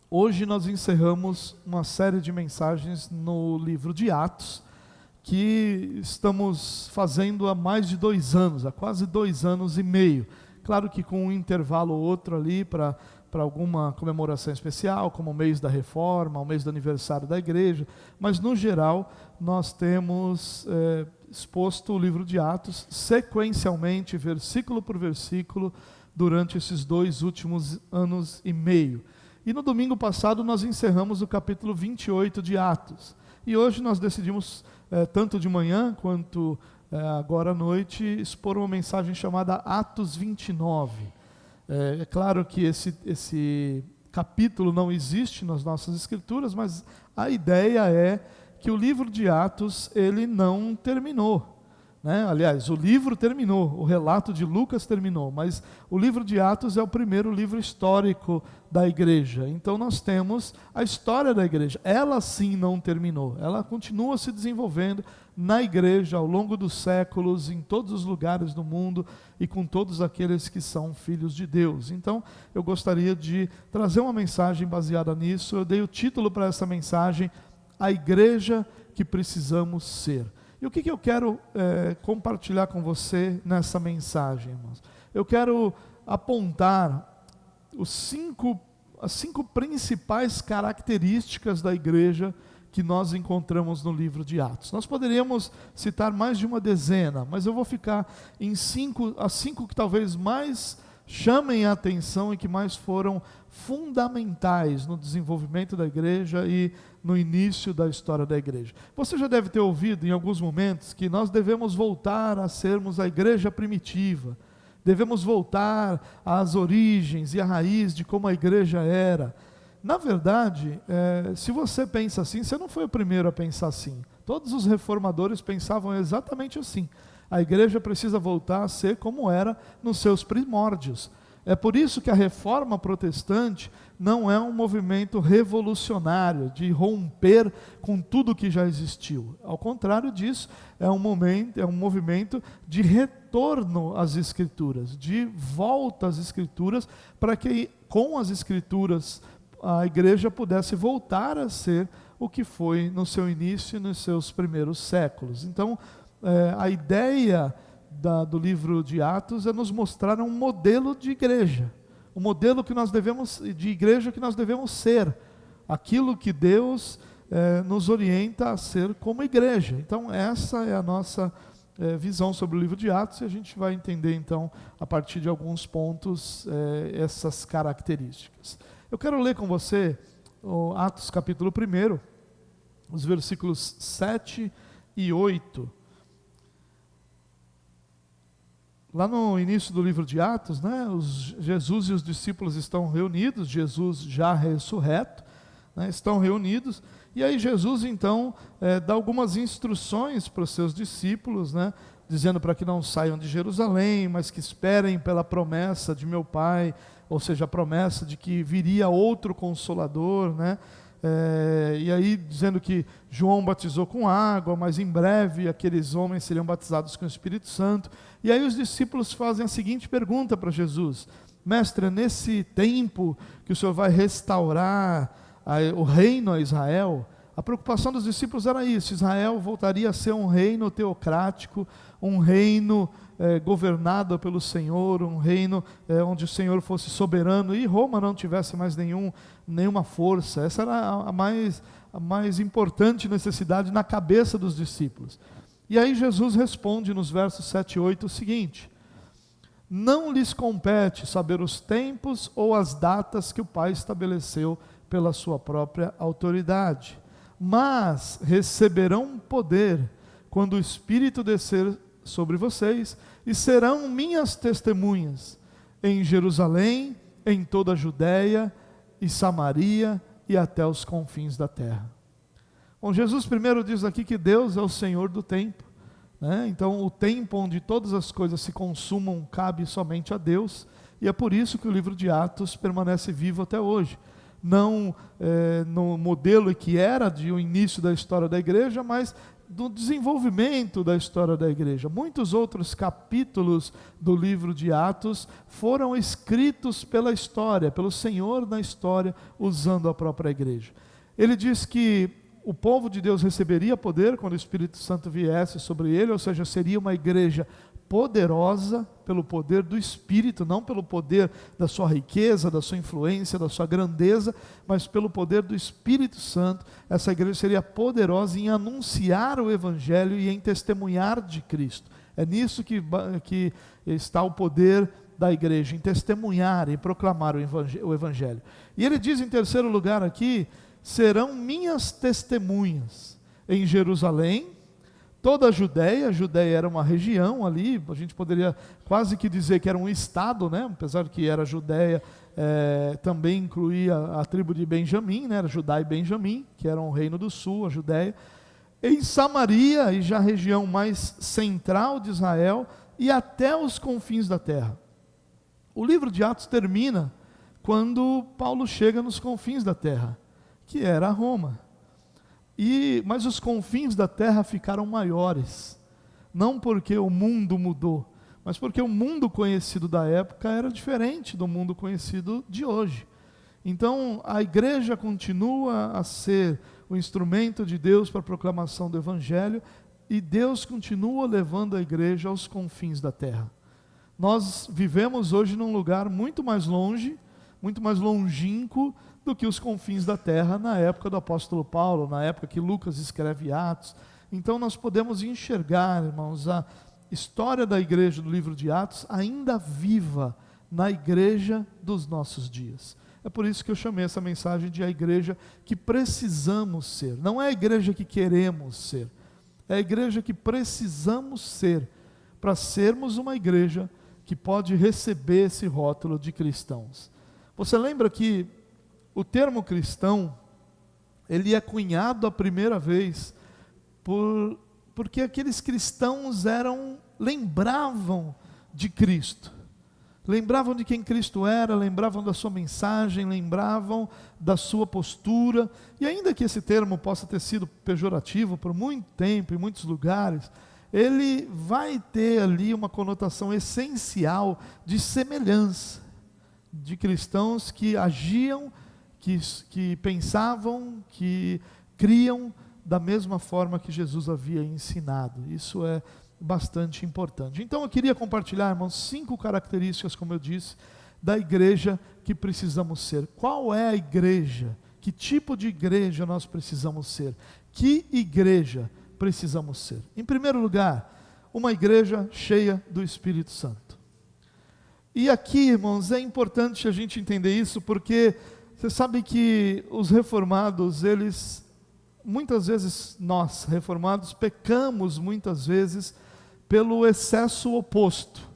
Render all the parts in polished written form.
Hoje nós encerramos uma série de mensagens no livro de Atos, que estamos fazendo há mais de 2 anos, há quase 2 anos e meio. Claro que com um intervalo ou outro ali para alguma comemoração especial, como o mês da reforma, o mês do aniversário da igreja, mas no geral nós temos exposto o livro de Atos sequencialmente, versículo por versículo, durante esses 2 últimos anos e meio. E no domingo passado nós encerramos o capítulo 28 de Atos. E hoje nós decidimos, tanto de manhã quanto agora à noite, expor uma mensagem chamada Atos 29. É claro que esse capítulo não existe nas nossas escrituras, mas a ideia é que o livro de Atos ele não terminou. Aliás, o livro terminou, o relato de Lucas terminou, mas o livro de Atos é o primeiro livro histórico da igreja. Então nós temos a história da igreja. Ela sim não terminou, ela continua se desenvolvendo na igreja ao longo dos séculos, em todos os lugares do mundo e com todos aqueles que são filhos de Deus. Então eu gostaria de trazer uma mensagem baseada nisso. Eu dei o título para essa mensagem: A Igreja que Precisamos Ser. E o que eu quero compartilhar com você nessa mensagem, irmãos? Eu quero apontar as 5 principais características da igreja que nós encontramos no livro de Atos. Nós poderíamos citar mais de uma dezena, mas eu vou ficar em as 5 que talvez mais chamem a atenção e que mais foram fundamentais no desenvolvimento da igreja e no início da história da igreja. Você já deve ter ouvido em alguns momentos que nós devemos voltar a sermos a igreja primitiva, devemos voltar às origens e à raiz de como a igreja era. Na verdade, se você pensa assim, você não foi o primeiro a pensar assim. Todos os reformadores pensavam exatamente assim. A igreja precisa voltar a ser como era nos seus primórdios. É por isso que a reforma protestante não é um movimento revolucionário, de romper com tudo que já existiu. Ao contrário disso, é um movimento de retorno às Escrituras, de volta às Escrituras, para que com as Escrituras a igreja pudesse voltar a ser o que foi no seu início e nos seus primeiros séculos. Então, a ideia do livro de Atos é nos mostrar um modelo de igreja, um modelo de igreja que nós devemos ser, aquilo que Deus nos orienta a ser como igreja. Então essa é a nossa visão sobre o livro de Atos, e a gente vai entender então, a partir de alguns pontos, essas características. Eu quero ler com você o Atos capítulo 1, os versículos 7 e 8. Lá no início do livro de Atos, Jesus e os discípulos estão reunidos, Jesus já ressurreto, estão reunidos, e aí Jesus então dá algumas instruções para os seus discípulos, dizendo para que não saiam de Jerusalém, mas que esperem pela promessa de meu Pai, ou seja, a promessa de que viria outro Consolador, e aí dizendo que João batizou com água, mas em breve aqueles homens seriam batizados com o Espírito Santo. E aí os discípulos fazem a seguinte pergunta para Jesus: Mestre, nesse tempo que o Senhor vai restaurar o reino a Israel? A preocupação dos discípulos era isso: Israel voltaria a ser um reino teocrático, um reino governado pelo Senhor, um reino onde o Senhor fosse soberano e Roma não tivesse mais nenhuma força. Essa era a mais importante necessidade na cabeça dos discípulos. E aí Jesus responde nos versos 7 e 8 o seguinte: não lhes compete saber os tempos ou as datas que o Pai estabeleceu pela sua própria autoridade, mas receberão poder quando o Espírito descer sobre vocês, e serão minhas testemunhas em Jerusalém, em toda a Judéia e Samaria e até os confins da terra. Bom, Jesus primeiro diz aqui que Deus é o Senhor do tempo, Então o tempo onde todas as coisas se consumam cabe somente a Deus, e é por isso que o livro de Atos permanece vivo até hoje. Não no modelo que era de o início da história da igreja, mas do desenvolvimento da história da igreja. Muitos outros capítulos do livro de Atos foram escritos pela história, pelo Senhor na história, usando a própria igreja. Ele diz que o povo de Deus receberia poder quando o Espírito Santo viesse sobre ele, ou seja, seria uma igreja poderosa pelo poder do Espírito, não pelo poder da sua riqueza, da sua influência, da sua grandeza, mas pelo poder do Espírito Santo. Essa igreja seria poderosa em anunciar o Evangelho e em testemunhar de Cristo. É nisso que está o poder da igreja, em testemunhar, em proclamar o Evangelho. E ele diz em terceiro lugar aqui, serão minhas testemunhas em Jerusalém, toda a Judéia era uma região ali, a gente poderia quase que dizer que era um estado, né? Apesar de que era Judéia, também incluía a tribo de Benjamim, né? Era Judá e Benjamim, que eram o reino do sul, a Judéia. Em Samaria, e já a região mais central de Israel, e até os confins da terra. O livro de Atos termina quando Paulo chega nos confins da terra, que era Roma. Mas os confins da terra ficaram maiores, não porque o mundo mudou, mas porque o mundo conhecido da época era diferente do mundo conhecido de hoje. Então a igreja continua a ser o instrumento de Deus para a proclamação do Evangelho, e Deus continua levando a igreja aos confins da terra. Nós vivemos hoje num lugar muito mais longe, muito mais longínquo do que os confins da terra na época do apóstolo Paulo, na época que Lucas escreve Atos. Então nós podemos enxergar, irmãos, a história da igreja do livro de Atos ainda viva na igreja dos nossos dias. É por isso que eu chamei essa mensagem de a igreja que precisamos ser. Não é a igreja que queremos ser, é a igreja que precisamos ser, para sermos uma igreja que pode receber esse rótulo de cristãos. Você lembra que o termo cristão, ele é cunhado a primeira vez porque aqueles cristãos lembravam de Cristo, lembravam de quem Cristo era, lembravam da sua mensagem, lembravam da sua postura, e ainda que esse termo possa ter sido pejorativo por muito tempo, em muitos lugares, ele vai ter ali uma conotação essencial de semelhança, de cristãos que agiam, que pensavam, que criam da mesma forma que Jesus havia ensinado. Isso é bastante importante. Então eu queria compartilhar, irmãos, 5 características, como eu disse, da igreja que precisamos ser. Qual é a igreja? Que tipo de igreja nós precisamos ser? Que igreja precisamos ser? Em primeiro lugar, uma igreja cheia do Espírito Santo. E aqui, irmãos, é importante a gente entender isso, porque você sabe que os reformados, muitas vezes nós, reformados, pecamos muitas vezes pelo excesso oposto.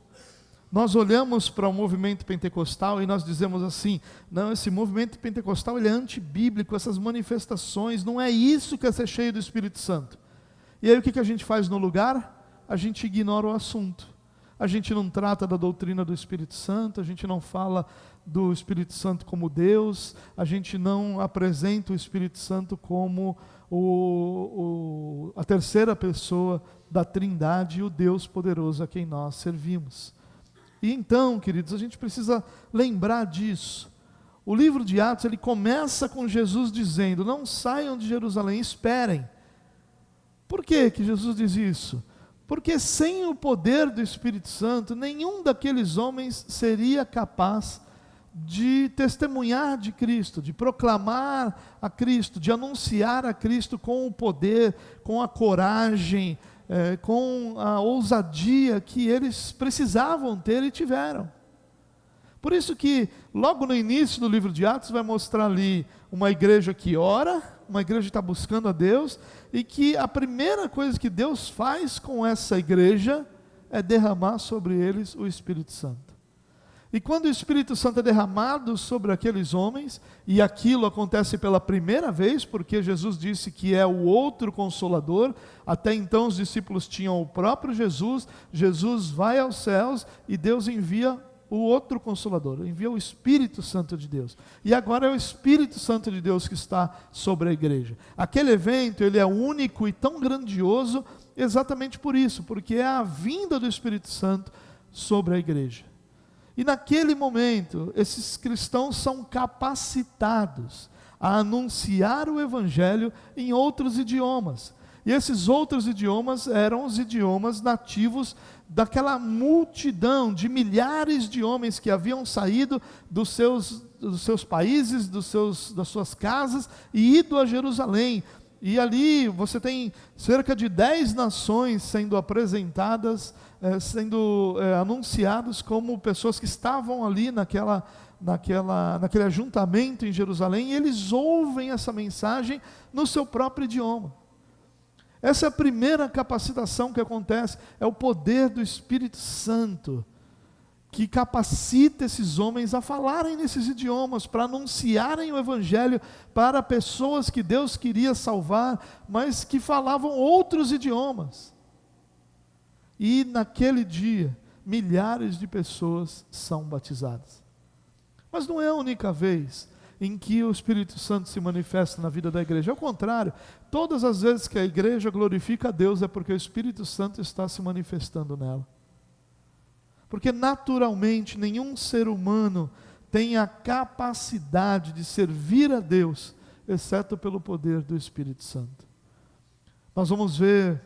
Nós olhamos para o movimento pentecostal e nós dizemos assim, não, esse movimento pentecostal ele é antibíblico, essas manifestações, não é isso que é ser cheio do Espírito Santo. E aí o que a gente faz no lugar? A gente ignora o assunto. A gente não trata da doutrina do Espírito Santo, a gente não fala do Espírito Santo como Deus, a gente não apresenta o Espírito Santo como a terceira pessoa da Trindade, o Deus poderoso a quem nós servimos. E então, queridos, a gente precisa lembrar disso. O livro de Atos, ele começa com Jesus dizendo, não saiam de Jerusalém, esperem. Por que Jesus diz isso? Porque sem o poder do Espírito Santo, nenhum daqueles homens seria capaz de testemunhar de Cristo, de proclamar a Cristo, de anunciar a Cristo com o poder, com a coragem, com a ousadia que eles precisavam ter e tiveram. Por isso que logo no início do livro de Atos vai mostrar ali uma igreja que ora, uma igreja que está buscando a Deus, e que a primeira coisa que Deus faz com essa igreja é derramar sobre eles o Espírito Santo. E quando o Espírito Santo é derramado sobre aqueles homens, e aquilo acontece pela primeira vez, porque Jesus disse que é o outro Consolador, até então os discípulos tinham o próprio Jesus, Jesus vai aos céus e Deus envia o outro Consolador, envia o Espírito Santo de Deus. E agora é o Espírito Santo de Deus que está sobre a igreja. Aquele evento, ele é único e tão grandioso exatamente por isso, porque é a vinda do Espírito Santo sobre a igreja. E naquele momento, esses cristãos são capacitados a anunciar o Evangelho em outros idiomas. E esses outros idiomas eram os idiomas nativos daquela multidão de milhares de homens que haviam saído dos seus países, das suas casas e ido a Jerusalém. E ali você tem cerca de 10 nações sendo apresentadas, anunciadas como pessoas que estavam ali naquele ajuntamento em Jerusalém, e eles ouvem essa mensagem no seu próprio idioma. Essa é a primeira capacitação que acontece, é o poder do Espírito Santo, que capacita esses homens a falarem nesses idiomas, para anunciarem o Evangelho para pessoas que Deus queria salvar, mas que falavam outros idiomas. E naquele dia, milhares de pessoas são batizadas. Mas não é a única vez em que o Espírito Santo se manifesta na vida da igreja. Ao contrário, todas as vezes que a igreja glorifica a Deus é porque o Espírito Santo está se manifestando nela. Porque naturalmente nenhum ser humano tem a capacidade de servir a Deus, exceto pelo poder do Espírito Santo. Nós vamos ver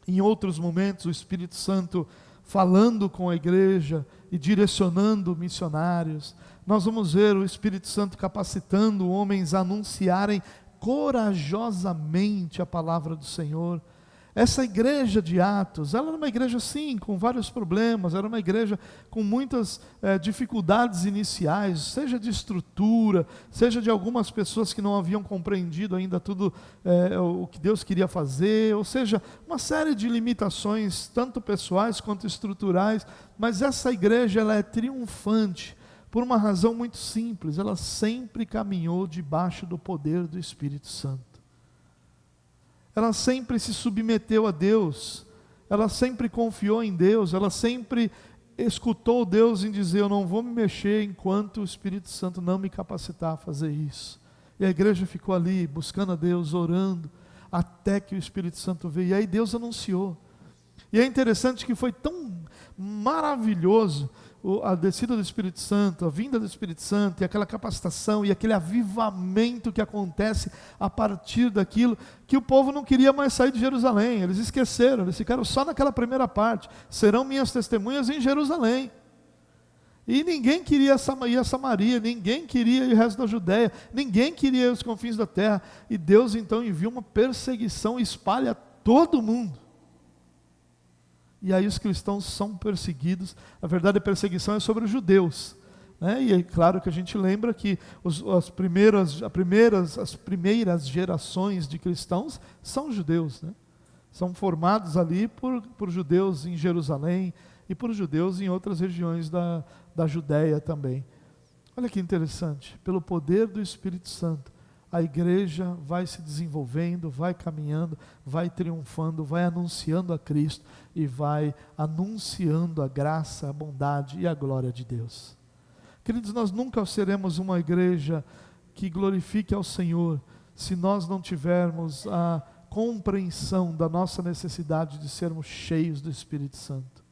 em outros momentos o Espírito Santo falando com a igreja e direcionando missionários. Nós vamos ver o Espírito Santo capacitando homens a anunciarem corajosamente a palavra do Senhor. Essa igreja de Atos, ela era uma igreja sim, com vários problemas, era uma igreja com muitas dificuldades iniciais, seja de estrutura, seja de algumas pessoas que não haviam compreendido ainda tudo o que Deus queria fazer, ou seja, uma série de limitações, tanto pessoais quanto estruturais, mas essa igreja ela é triunfante, por uma razão muito simples, ela sempre caminhou debaixo do poder do Espírito Santo. Ela sempre se submeteu a Deus, ela sempre confiou em Deus, ela sempre escutou Deus em dizer: eu não vou me mexer enquanto o Espírito Santo não me capacitar a fazer isso. E a igreja ficou ali, buscando a Deus, orando, até que o Espírito Santo veio, e aí Deus anunciou. E é interessante que foi tão maravilhoso a descida do Espírito Santo, a vinda do Espírito Santo, e aquela capacitação, e aquele avivamento que acontece a partir daquilo, que o povo não queria mais sair de Jerusalém, eles esqueceram, eles ficaram só naquela primeira parte: serão minhas testemunhas em Jerusalém. E ninguém queria ir a Samaria, ninguém queria ir ao resto da Judéia, ninguém queria ir aos confins da terra, e Deus então envia uma perseguição e espalha todo mundo. E aí os cristãos são perseguidos. A verdade, a perseguição é sobre os judeus, né? E é claro que a gente lembra que as primeiras gerações de cristãos são judeus, né? São formados ali por judeus em Jerusalém e por judeus em outras regiões da Judéia também. Olha que interessante, pelo poder do Espírito Santo, a igreja vai se desenvolvendo, vai caminhando, vai triunfando, vai anunciando a Cristo e vai anunciando a graça, a bondade e a glória de Deus. Queridos, nós nunca seremos uma igreja que glorifique ao Senhor se nós não tivermos a compreensão da nossa necessidade de sermos cheios do Espírito Santo.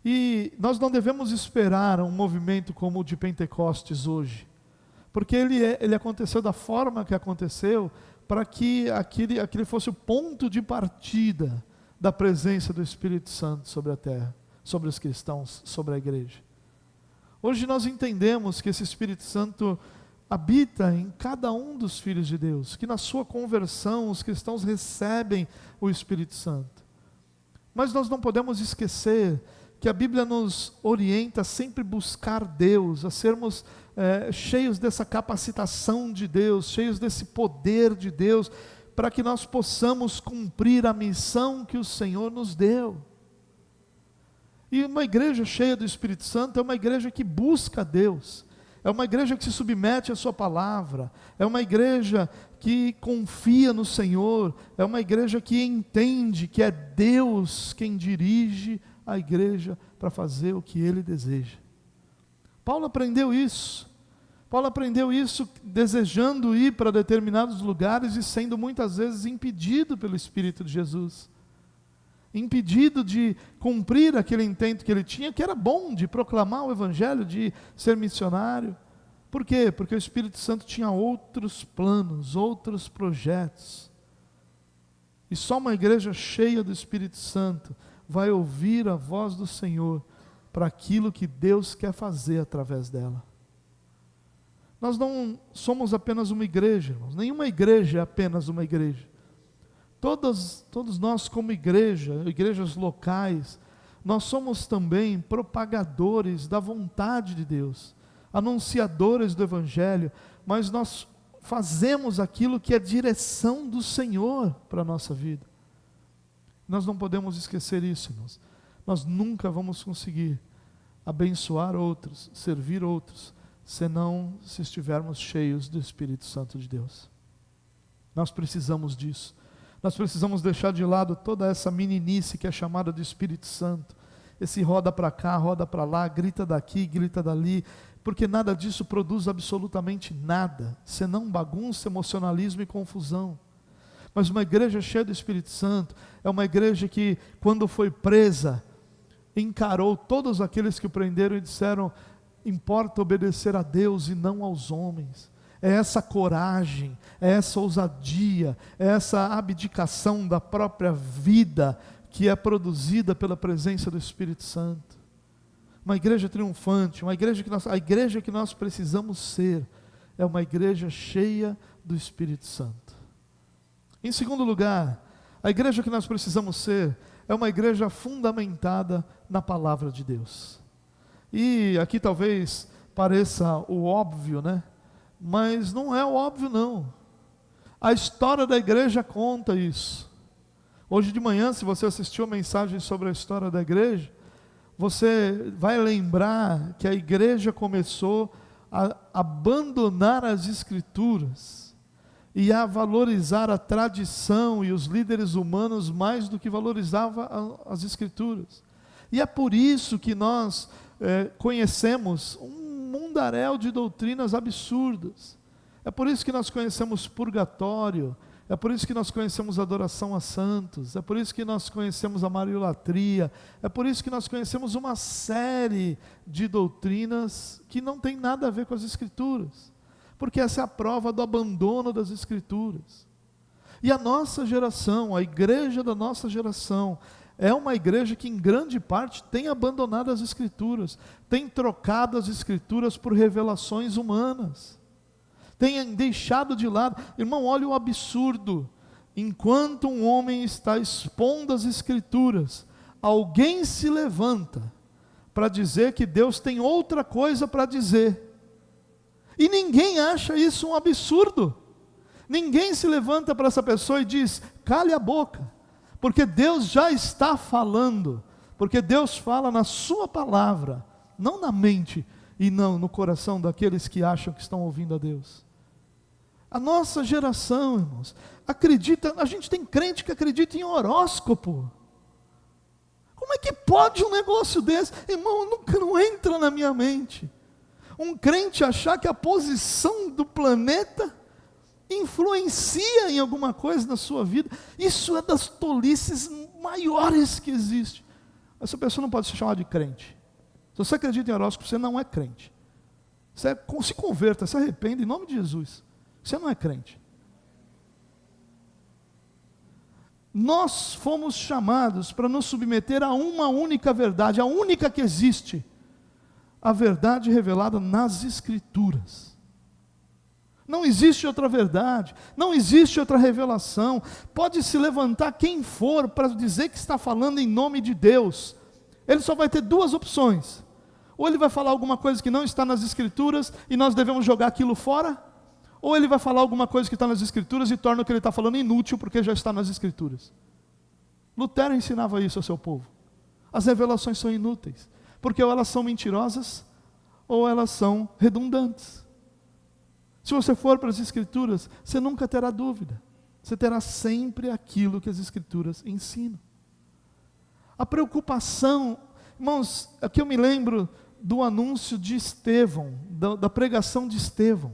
E nós não devemos esperar um movimento como o de Pentecostes hoje, porque ele aconteceu da forma que aconteceu, para que aquele fosse o ponto de partida da presença do Espírito Santo sobre a terra, sobre os cristãos, sobre a igreja. Hoje nós entendemos que esse Espírito Santo habita em cada um dos filhos de Deus, que na sua conversão os cristãos recebem o Espírito Santo. Mas nós não podemos esquecer que a Bíblia nos orienta a sempre buscar Deus, a sermos cheios dessa capacitação de Deus, cheios desse poder de Deus, para que nós possamos cumprir a missão que o Senhor nos deu. E uma igreja cheia do Espírito Santo é uma igreja que busca Deus, é uma igreja que se submete à sua palavra, é uma igreja que confia no Senhor, é uma igreja que entende que é Deus quem dirige a igreja para fazer o que Ele deseja. Paulo aprendeu isso. Paulo aprendeu isso desejando ir para determinados lugares e sendo muitas vezes impedido pelo Espírito de Jesus. Impedido de cumprir aquele intento que ele tinha, que era bom, de proclamar o Evangelho, de ser missionário. Por quê? Porque o Espírito Santo tinha outros planos, outros projetos. E só uma igreja cheia do Espírito Santo vai ouvir a voz do Senhor para aquilo que Deus quer fazer através dela. Nós não somos apenas uma igreja, irmãos. Nenhuma igreja é apenas uma igreja. Todos nós como igreja, igrejas locais, nós somos também propagadores da vontade de Deus, anunciadores do Evangelho, mas nós fazemos aquilo que é direção do Senhor para a nossa vida. Nós não podemos esquecer isso, irmãos. Nós nunca vamos conseguir abençoar outros, servir outros, senão se estivermos cheios do Espírito Santo de Deus. Nós precisamos disso. Nós precisamos deixar de lado toda essa meninice que é chamada de Espírito Santo. Esse roda para cá, roda para lá, grita daqui, grita dali, porque nada disso produz absolutamente nada, senão bagunça, emocionalismo e confusão. Mas uma igreja cheia do Espírito Santo é uma igreja que, quando foi presa, encarou todos aqueles que o prenderam e disseram: importa obedecer a Deus e não aos homens. É essa coragem, é essa ousadia, é essa abdicação da própria vida que é produzida pela presença do Espírito Santo. Uma igreja triunfante, a igreja que nós precisamos ser, é uma igreja cheia do Espírito Santo. Em segundo lugar, a igreja que nós precisamos ser, é uma igreja fundamentada na palavra de Deus. E aqui talvez pareça o óbvio, né? Mas não é o óbvio não. A história da igreja conta isso. Hoje de manhã, se você assistiu a mensagem sobre a história da igreja, você vai lembrar que a igreja começou a abandonar as Escrituras e a valorizar a tradição e os líderes humanos mais do que valorizava as Escrituras. E é por isso que nós conhecemos um mundaréu de doutrinas absurdas. É por isso que nós conhecemos purgatório, é por isso que nós conhecemos adoração a santos, é por isso que nós conhecemos a mariolatria, é por isso que nós conhecemos uma série de doutrinas que não tem nada a ver com as Escrituras, porque essa é a prova do abandono das Escrituras. E a nossa geração, a igreja da nossa geração, é uma igreja que em grande parte tem abandonado as Escrituras, tem trocado as Escrituras por revelações humanas, tem deixado de lado. Irmão, olha o absurdo: enquanto um homem está expondo as Escrituras, alguém se levanta para dizer que Deus tem outra coisa para dizer, e ninguém acha isso um absurdo. Ninguém se levanta para essa pessoa e diz: cale a boca, porque Deus já está falando, porque Deus fala na sua palavra, não na mente e não no coração daqueles que acham que estão ouvindo a Deus. A nossa geração, irmãos, acredita, a gente tem crente que acredita em horóscopo. Como é que pode um negócio desse? Irmão, nunca não entra na minha mente. Um crente achar que a posição do planeta influencia em alguma coisa na sua vida, isso é das tolices maiores que existe. Essa pessoa não pode se chamar de crente. Se você acredita em horóscopo, você não é crente. Se converta, se arrependa em nome de Jesus. Você não é crente. Nós fomos chamados para nos submeter a uma única verdade, a única que existe, a verdade revelada nas Escrituras. Não existe outra verdade, não existe outra revelação. Pode se levantar quem for para dizer que está falando em nome de Deus, ele só vai ter duas opções: ou ele vai falar alguma coisa que não está nas Escrituras e nós devemos jogar aquilo fora, ou ele vai falar alguma coisa que está nas Escrituras e torna o que ele está falando inútil porque já está nas Escrituras. Lutero ensinava isso ao seu povo. As revelações são inúteis, porque ou elas são mentirosas ou elas são redundantes. Se você for para as Escrituras, você nunca terá dúvida. Você terá sempre aquilo que as Escrituras ensinam. A preocupação Irmãos, aqui eu me lembro do anúncio de Estevão, da pregação de Estevão.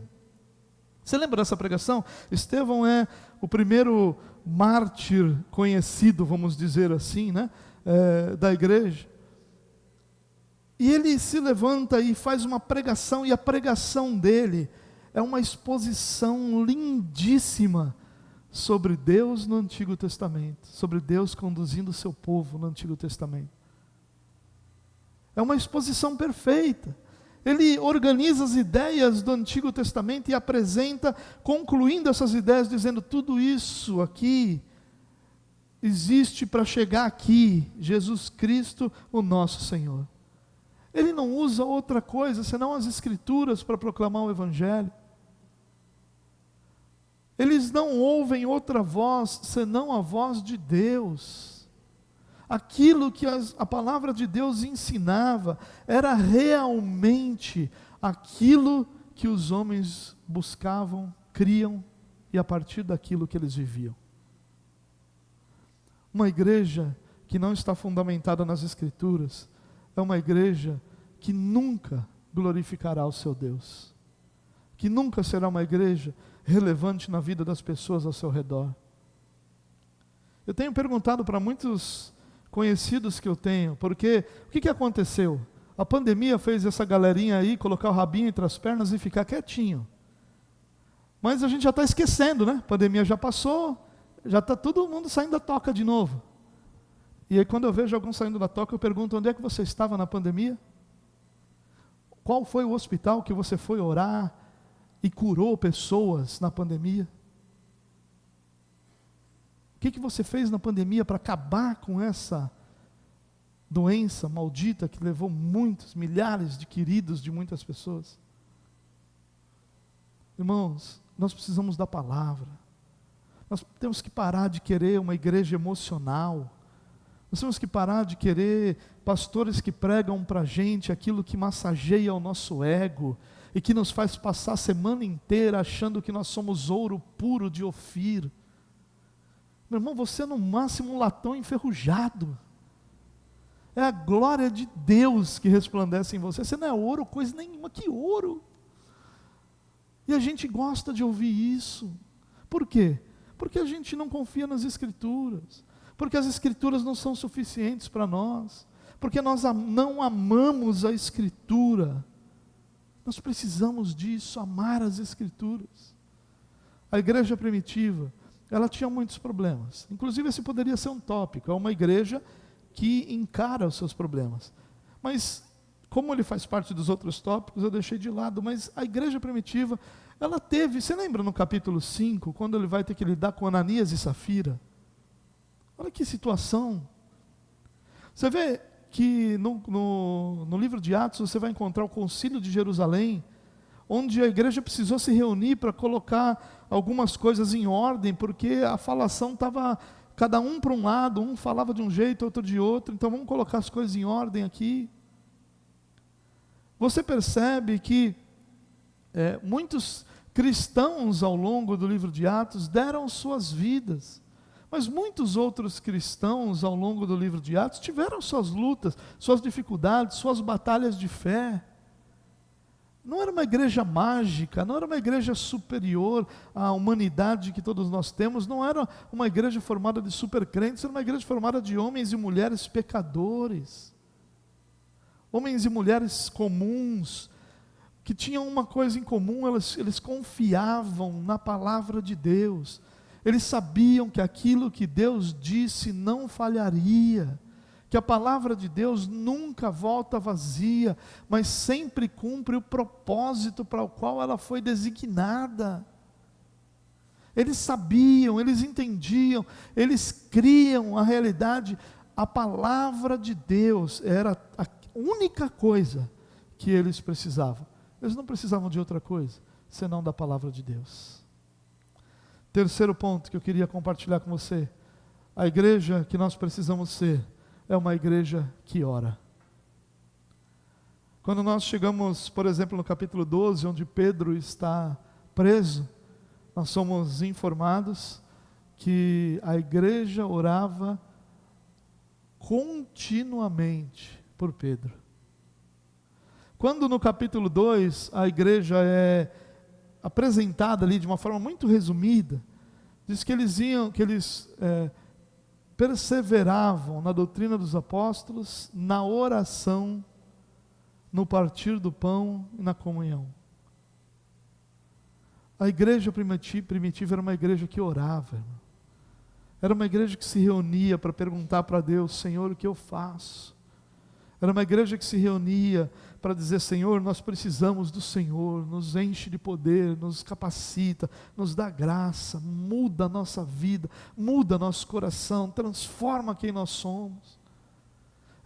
Você lembra dessa pregação? Estevão é o primeiro mártir conhecido, vamos dizer assim, né? Da igreja. E ele se levanta e faz uma pregação, e a pregação dele é uma exposição lindíssima sobre Deus no Antigo Testamento, sobre Deus conduzindo o seu povo no Antigo Testamento. É uma exposição perfeita. Ele organiza as ideias do Antigo Testamento e apresenta, concluindo essas ideias, dizendo: tudo isso aqui existe para chegar aqui, Jesus Cristo, o nosso Senhor. Ele não usa outra coisa senão as Escrituras para proclamar o Evangelho. Eles não ouvem outra voz senão a voz de Deus. Aquilo que a palavra de Deus ensinava era realmente aquilo que os homens buscavam, criam, e a partir daquilo que eles viviam. Uma igreja que não está fundamentada nas Escrituras é uma igreja que nunca glorificará o seu Deus, que nunca será uma igreja relevante na vida das pessoas ao seu redor. Eu tenho perguntado para muitos conhecidos que eu tenho, porque o que aconteceu? A pandemia fez essa galerinha aí colocar o rabinho entre as pernas e ficar quietinho. Mas a gente já está esquecendo, né? A pandemia já passou, já está todo mundo saindo da toca de novo. E aí quando eu vejo alguns saindo da toca, eu pergunto: onde é que você estava na pandemia? Qual foi o hospital que você foi orar e curou pessoas na pandemia? O que você fez na pandemia para acabar com essa doença maldita que levou muitos, milhares de queridos de muitas pessoas? Irmãos, nós precisamos da palavra. Nós temos que parar de querer uma igreja emocional. Nós temos que parar de querer pastores que pregam para a gente aquilo que massageia o nosso ego e que nos faz passar a semana inteira achando que nós somos ouro puro de Ofir. Meu irmão, você é no máximo um latão enferrujado. É a glória de Deus que resplandece em você. Você não é ouro, coisa nenhuma, que ouro. E a gente gosta de ouvir isso. Por quê? Porque a gente não confia nas Escrituras. Porque as Escrituras não são suficientes para nós. Porque nós não amamos a Escritura. Nós precisamos disso, amar as Escrituras. A igreja primitiva, ela tinha muitos problemas. Inclusive esse poderia ser um tópico. É uma igreja que encara os seus problemas. Mas, como ele faz parte dos outros tópicos, eu deixei de lado. Mas a igreja primitiva, ela teve... Você lembra no capítulo 5, quando ele vai ter que lidar com Ananias e Safira? Olha que situação. Você vê que no livro de Atos você vai encontrar o concílio de Jerusalém, onde a igreja precisou se reunir para colocar algumas coisas em ordem, porque a falação estava cada um para um lado, um falava de um jeito, outro de outro, então vamos colocar as coisas em ordem aqui. Você percebe que muitos cristãos ao longo do livro de Atos deram suas vidas, mas muitos outros cristãos ao longo do livro de Atos tiveram suas lutas, suas dificuldades, suas batalhas de fé. Não era uma igreja mágica, não era uma igreja superior à humanidade que todos nós temos, não era uma igreja formada de supercrentes, era uma igreja formada de homens e mulheres pecadores, homens e mulheres comuns, que tinham uma coisa em comum: eles confiavam na palavra de Deus. Eles sabiam que aquilo que Deus disse não falharia, que a palavra de Deus nunca volta vazia, mas sempre cumpre o propósito para o qual ela foi designada. Eles sabiam, eles entendiam, eles criam a realidade. A palavra de Deus era a única coisa que eles precisavam. Eles não precisavam de outra coisa, senão da palavra de Deus. Terceiro ponto que eu queria compartilhar com você: a igreja que nós precisamos ser é uma igreja que ora. Quando nós chegamos, por exemplo, no capítulo 12, onde Pedro está preso, nós somos informados que a igreja orava continuamente. por Pedro. Quando no capítulo 2 a igreja é apresentada ali de uma forma muito resumida, diz que eles perseveravam na doutrina dos apóstolos, na oração, no partir do pão e na comunhão. A igreja primitiva era uma igreja que orava, irmão. Era uma igreja que se reunia para perguntar para Deus: Senhor, o que eu faço? Era uma igreja que se reunia para dizer: Senhor, nós precisamos do Senhor, nos enche de poder, nos capacita, nos dá graça, muda a nossa vida, muda nosso coração, transforma quem nós somos.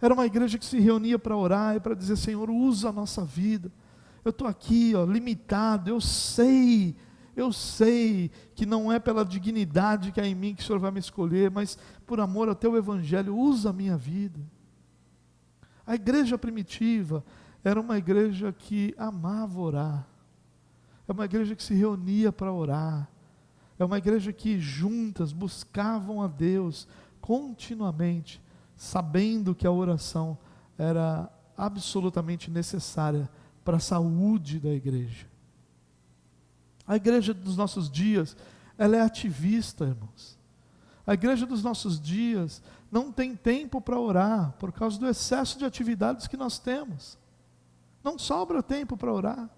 Era uma igreja que se reunia para orar e para dizer: Senhor, usa a nossa vida. Eu estou aqui, limitado, eu sei que não é pela dignidade que há em mim que o Senhor vai me escolher, mas por amor ao teu evangelho, usa a minha vida. A igreja primitiva era uma igreja que amava orar, é uma igreja que se reunia para orar, é uma igreja que juntas buscavam a Deus continuamente, sabendo que a oração era absolutamente necessária para a saúde da igreja. A igreja dos nossos dias, ela é ativista, irmãos. A igreja dos nossos dias não tem tempo para orar, por causa do excesso de atividades que nós temos. Não sobra tempo para orar.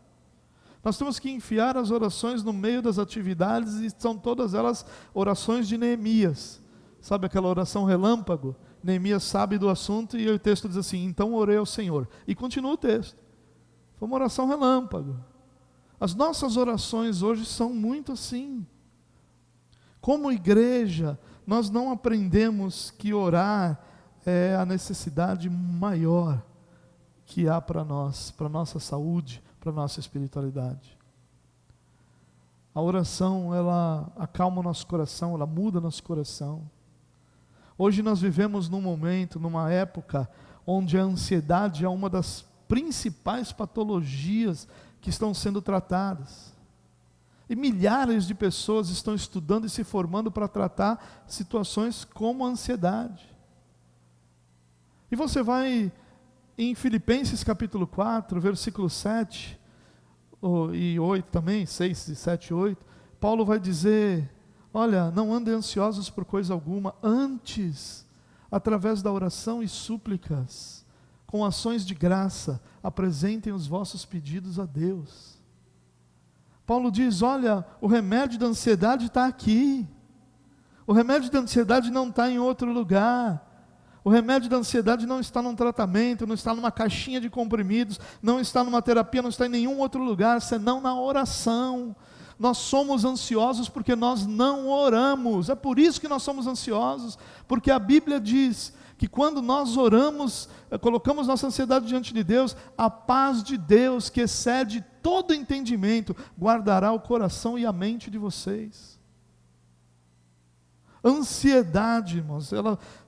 Nós temos que enfiar as orações no meio das atividades, e são todas elas orações de Neemias. Sabe aquela oração relâmpago? Neemias sabe do assunto e o texto diz assim: então orei ao Senhor. E continua o texto. Foi uma oração relâmpago. As nossas orações hoje são muito assim. Como igreja, nós não aprendemos que orar é a necessidade maior que há para nós, para a nossa saúde, para a nossa espiritualidade. A oração, ela acalma o nosso coração, ela muda o nosso coração. Hoje nós vivemos num momento, numa época, onde a ansiedade é uma das principais patologias que estão sendo tratadas. E milhares de pessoas estão estudando e se formando para tratar situações como a ansiedade. E você vai em Filipenses capítulo 4, versículo 7 e 8 também, 6, 7 e 8, Paulo vai dizer: olha, não andem ansiosos por coisa alguma, antes, através da oração e súplicas, com ações de graça, apresentem os vossos pedidos a Deus. Paulo diz: olha, o remédio da ansiedade está aqui. O remédio da ansiedade não está em outro lugar. O remédio da ansiedade não está num tratamento, não está numa caixinha de comprimidos, não está numa terapia, não está em nenhum outro lugar, senão na oração. Nós somos ansiosos porque nós não oramos. É por isso que nós somos ansiosos, porque a Bíblia diz que quando nós oramos, colocamos nossa ansiedade diante de Deus, a paz de Deus, que excede todo entendimento, guardará o coração e a mente de vocês. Ansiedade, irmãos,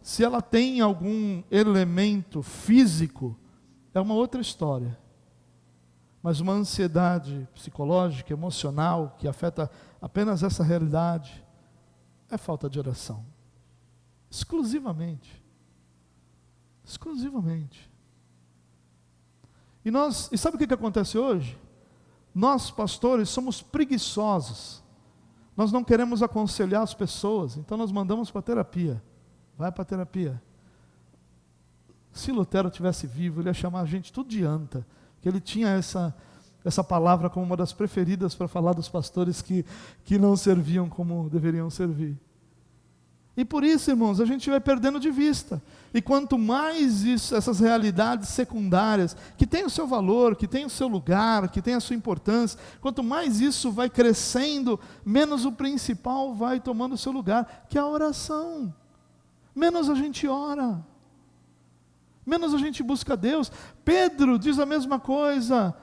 se ela tem algum elemento físico, é uma outra história. Mas uma ansiedade psicológica, emocional, que afeta apenas essa realidade, é falta de oração. Exclusivamente. E sabe o que acontece hoje? Nós, pastores, somos preguiçosos. Nós não queremos aconselhar as pessoas, então nós mandamos para a terapia. Vai para a terapia. Se Lutero tivesse vivo, ele ia chamar a gente tudo de anta, que ele tinha essa palavra como uma das preferidas para falar dos pastores que não serviam como deveriam servir. E por isso, irmãos, a gente vai perdendo de vista. E quanto mais essas realidades secundárias, que têm o seu valor, que têm o seu lugar, que têm a sua importância, quanto mais isso vai crescendo, menos o principal vai tomando o seu lugar, que é a oração. Menos a gente ora. Menos a gente busca Deus. Pedro diz a mesma coisa: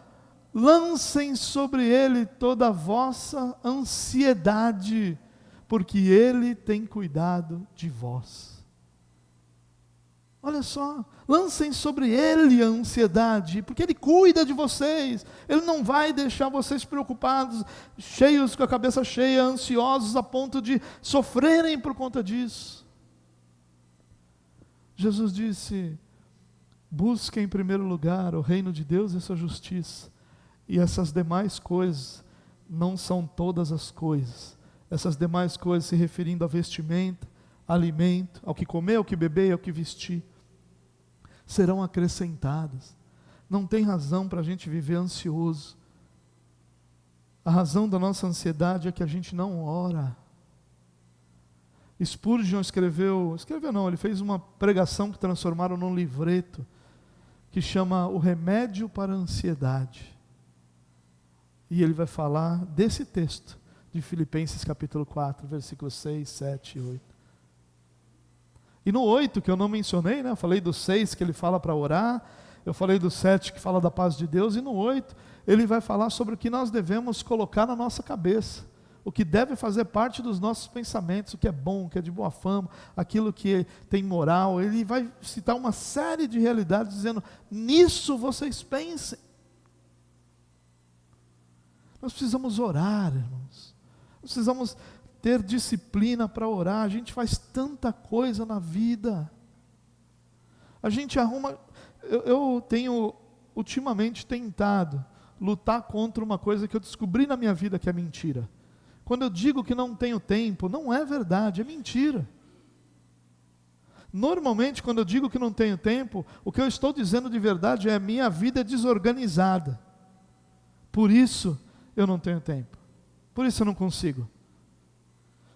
lancem sobre ele toda a vossa ansiedade, porque Ele tem cuidado de vós. Olha só, lancem sobre Ele a ansiedade, porque Ele cuida de vocês. Ele não vai deixar vocês preocupados, cheios, com a cabeça cheia, ansiosos a ponto de sofrerem por conta disso. Jesus disse: Busque em primeiro lugar o reino de Deus e sua justiça. E essas demais coisas não são todas as coisas. Essas demais coisas se referindo a vestimenta, alimento, ao que comer, ao que beber, ao que vestir, serão acrescentadas. Não tem razão para a gente viver ansioso. A razão da nossa ansiedade é que a gente não ora. Spurgeon ele fez uma pregação que transformaram num livreto, que chama O Remédio para a Ansiedade. E ele vai falar desse texto, de Filipenses capítulo 4, versículos 6, 7 e 8. E no 8, que eu não mencionei, né? Eu falei do 6 que ele fala para orar, eu falei do 7 que fala da paz de Deus, e no 8 ele vai falar sobre o que nós devemos colocar na nossa cabeça, o que deve fazer parte dos nossos pensamentos, o que é bom, o que é de boa fama, aquilo que tem moral. Ele vai citar uma série de realidades dizendo, nisso vocês pensem. Nós precisamos orar, irmãos. Nós precisamos ter disciplina para orar. A gente faz tanta coisa na vida. A gente arruma... Eu tenho ultimamente tentado lutar contra uma coisa que eu descobri na minha vida que é mentira. Quando eu digo que não tenho tempo, não é verdade, é mentira. Normalmente, quando eu digo que não tenho tempo, o que eu estou dizendo de verdade é: minha vida é desorganizada. Por isso, eu não tenho tempo. Por isso eu não consigo.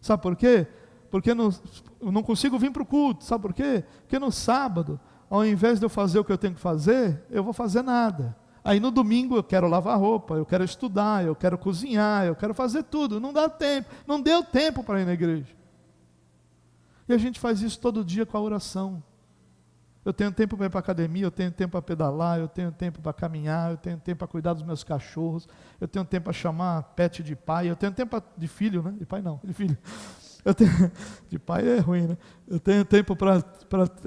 Sabe por quê? Porque eu não consigo vir para o culto. Sabe por quê? Porque no sábado, ao invés de eu fazer o que eu tenho que fazer, eu vou fazer nada. Aí no domingo eu quero lavar roupa, eu quero estudar, eu quero cozinhar, eu quero fazer tudo. Não dá tempo, não deu tempo para ir na igreja. E a gente faz isso todo dia com a oração. Eu tenho tempo para ir para a academia, eu tenho tempo para pedalar, eu tenho tempo para caminhar, eu tenho tempo para cuidar dos meus cachorros, eu tenho tempo para chamar pet de pai, eu tenho tempo de filho, né? De pai não, de filho. De pai é ruim, né? Eu tenho tempo para,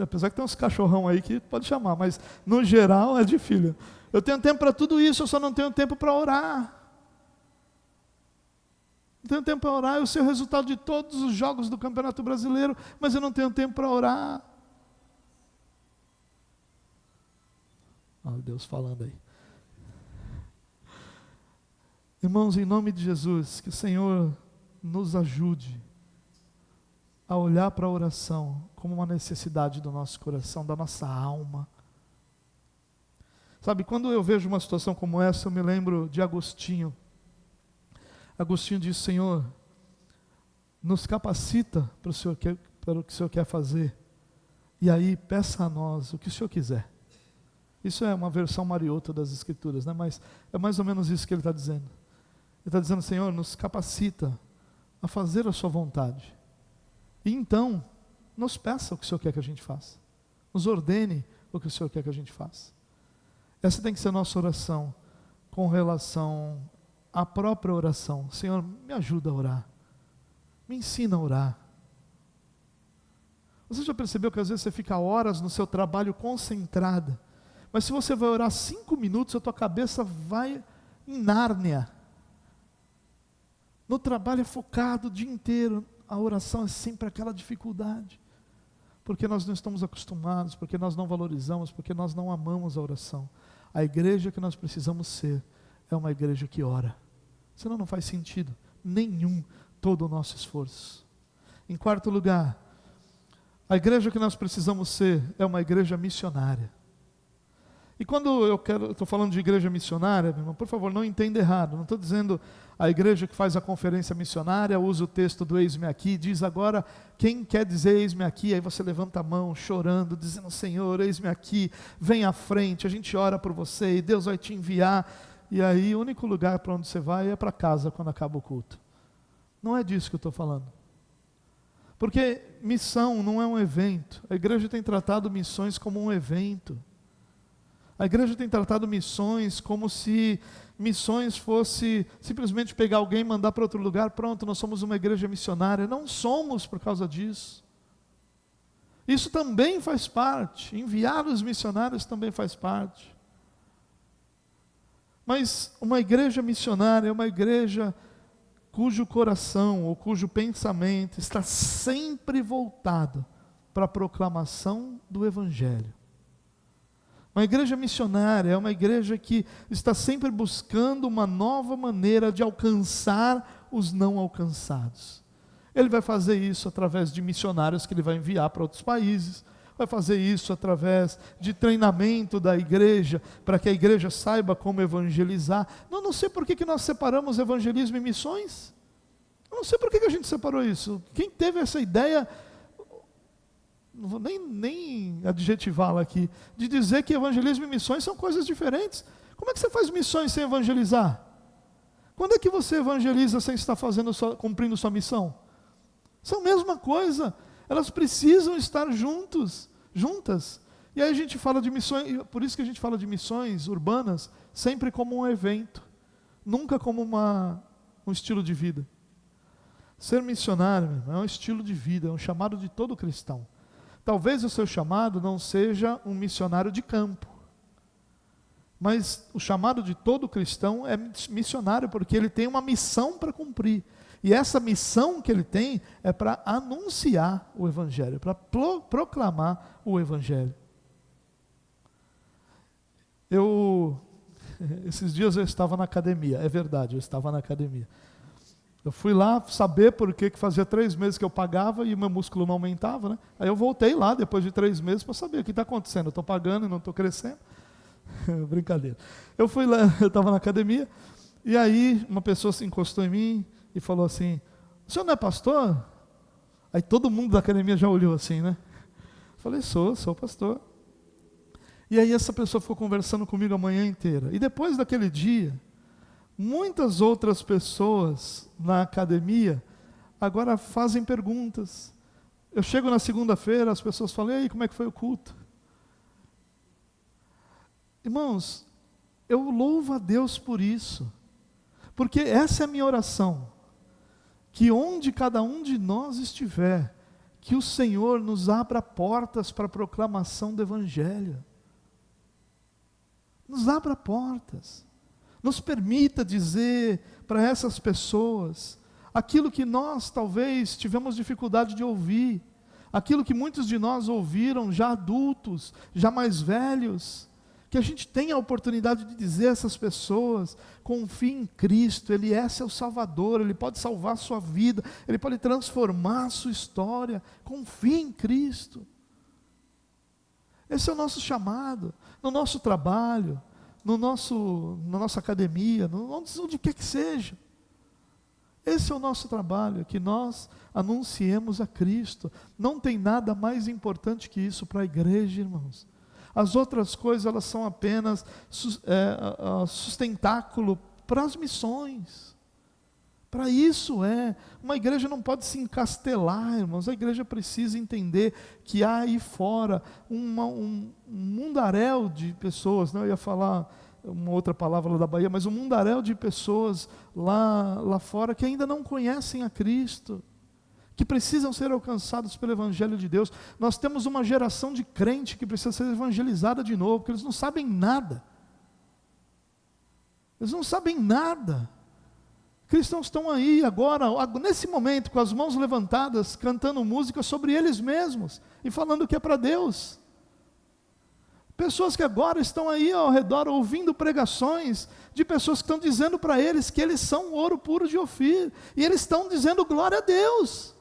apesar que tem uns cachorrão aí que pode chamar, mas no geral é de filho. Eu tenho tempo para tudo isso, eu só não tenho tempo para orar. Não tenho tempo para orar, eu sei o resultado de todos os jogos do Campeonato Brasileiro, mas eu não tenho tempo para orar. Olha Deus falando aí. Irmãos, em nome de Jesus, que o Senhor nos ajude a olhar para a oração como uma necessidade do nosso coração, da nossa alma. Sabe, quando eu vejo uma situação como essa, eu me lembro de Agostinho. Agostinho diz: Senhor, nos capacita para o que o Senhor quer fazer, e aí peça a nós o que o Senhor quiser. Isso é uma versão mariota das Escrituras, né? Mas é mais ou menos isso que ele está dizendo. Ele está dizendo: Senhor, nos capacita a fazer a sua vontade. E então, nos peça o que o Senhor quer que a gente faça. Nos ordene o que o Senhor quer que a gente faça. Essa tem que ser a nossa oração com relação à própria oração. Senhor, me ajuda a orar. Me ensina a orar. Você já percebeu que às vezes você fica horas no seu trabalho concentrada, mas se você vai orar 5 minutos, a tua cabeça vai em Nárnia. No trabalho é focado o dia inteiro. A oração é sempre aquela dificuldade. Porque nós não estamos acostumados, porque nós não valorizamos, porque nós não amamos a oração. A igreja que nós precisamos ser é uma igreja que ora. Senão não faz sentido nenhum todo o nosso esforço. Em quarto lugar, a igreja que nós precisamos ser é uma igreja missionária. E quando eu estou falando de igreja missionária, meu irmão, por favor, não entenda errado. Não estou dizendo a igreja que faz a conferência missionária, usa o texto do eis-me aqui, diz agora, quem quer dizer eis-me aqui? Aí você levanta a mão, chorando, dizendo: Senhor, eis-me aqui, vem à frente, a gente ora por você e Deus vai te enviar. E aí o único lugar para onde você vai é para casa quando acaba o culto. Não é disso que eu estou falando. Porque missão não é um evento. A igreja tem tratado missões como um evento. A igreja tem tratado missões como se missões fosse simplesmente pegar alguém e mandar para outro lugar. Pronto, nós somos uma igreja missionária. Não somos por causa disso. Isso também faz parte. Enviar os missionários também faz parte. Mas uma igreja missionária é uma igreja cujo coração ou cujo pensamento está sempre voltado para a proclamação do Evangelho. Uma igreja missionária é uma igreja que está sempre buscando uma nova maneira de alcançar os não alcançados. Ele vai fazer isso através de missionários que ele vai enviar para outros países, vai fazer isso através de treinamento da igreja, para que a igreja saiba como evangelizar. Não sei por que nós separamos evangelismo e missões. Eu não sei por que a gente separou isso. Quem teve essa ideia, não vou nem adjetivá-la aqui, de dizer que evangelismo e missões são coisas diferentes. Como é que você faz missões sem evangelizar? Quando é que você evangeliza sem estar cumprindo sua missão? São a mesma coisa. Elas precisam estar juntas. E aí a gente fala de missões, por isso que a gente fala de missões urbanas sempre como um evento, nunca como um estilo de vida. Ser missionário é um estilo de vida, é um chamado de todo cristão. Talvez o seu chamado não seja um missionário de campo, mas o chamado de todo cristão é missionário, porque ele tem uma missão para cumprir. E essa missão que ele tem é para anunciar o Evangelho, para proclamar o Evangelho. Esses dias eu estava na academia, é verdade, eu estava na academia. Eu fui lá saber por que fazia 3 meses que eu pagava e o meu músculo não aumentava, né? Aí eu voltei lá depois de 3 meses para saber o que está acontecendo. Eu estou pagando e não estou crescendo. Brincadeira. Eu fui lá, eu estava na academia, e aí uma pessoa se encostou em mim e falou assim: o senhor não é pastor? Aí todo mundo da academia já olhou assim, né? Eu falei, sou pastor. E aí essa pessoa ficou conversando comigo a manhã inteira. E depois daquele dia, muitas outras pessoas na academia agora fazem perguntas. Eu chego na segunda-feira, as pessoas falam: e aí, como é que foi o culto? Irmãos, eu louvo a Deus por isso, porque essa é a minha oração, que onde cada um de nós estiver, que o Senhor nos abra portas para a proclamação do Evangelho. Nos abra portas, nos permita dizer para essas pessoas aquilo que nós talvez tivemos dificuldade de ouvir, aquilo que muitos de nós ouviram já adultos, já mais velhos, que a gente tenha a oportunidade de dizer a essas pessoas: confie em Cristo, Ele é seu Salvador, Ele pode salvar a sua vida, Ele pode transformar a sua história, confie em Cristo. Esse é o nosso chamado, no nosso trabalho, na nossa academia, onde quer que seja. Esse é o nosso trabalho, que nós anunciemos a Cristo. Não tem nada mais importante que isso para a igreja, irmãos. As outras coisas, elas são apenas sustentáculo para as missões. Para isso uma igreja não pode se encastelar, irmãos. A igreja precisa entender que há aí fora um mundaréu de pessoas, não, eu ia falar uma outra palavra lá da Bahia, mas um mundaréu de pessoas lá fora que ainda não conhecem a Cristo, que precisam ser alcançados pelo Evangelho de Deus. Nós temos uma geração de crente que precisa ser evangelizada de novo, porque eles não sabem nada. Eles não sabem nada. Cristãos estão aí agora, nesse momento, com as mãos levantadas, cantando música sobre eles mesmos e falando que é para Deus. Pessoas que agora estão aí ao redor ouvindo pregações de pessoas que estão dizendo para eles que eles são ouro puro de Ofir, e eles estão dizendo glória a Deus.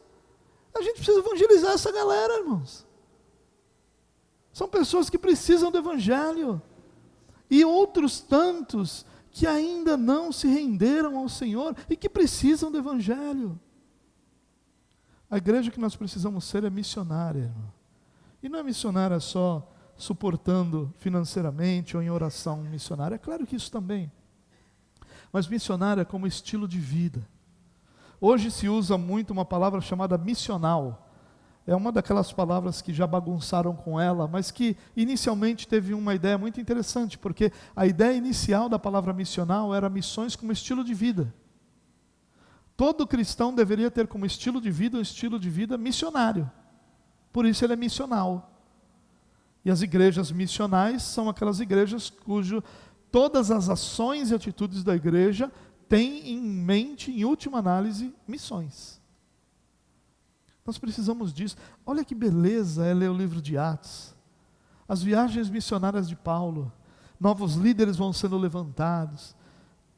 A gente precisa evangelizar essa galera, irmãos. São pessoas que precisam do Evangelho, e outros tantos que ainda não se renderam ao Senhor e que precisam do Evangelho. A igreja que nós precisamos ser é missionária, irmão. E não é missionária só suportando financeiramente ou em oração missionária, é claro que isso também. Mas missionária como estilo de vida. Hoje se usa muito uma palavra chamada missional. É uma daquelas palavras que já bagunçaram com ela, mas que inicialmente teve uma ideia muito interessante, porque a ideia inicial da palavra missional era missões como estilo de vida. Todo cristão deveria ter como estilo de vida um estilo de vida missionário. Por isso ele é missional. E as igrejas missionais são aquelas igrejas cujo todas as ações e atitudes da igreja têm em mente, em última análise, missões. Nós precisamos disso. Olha que beleza é ler o livro de Atos. As viagens missionárias de Paulo, novos líderes vão sendo levantados,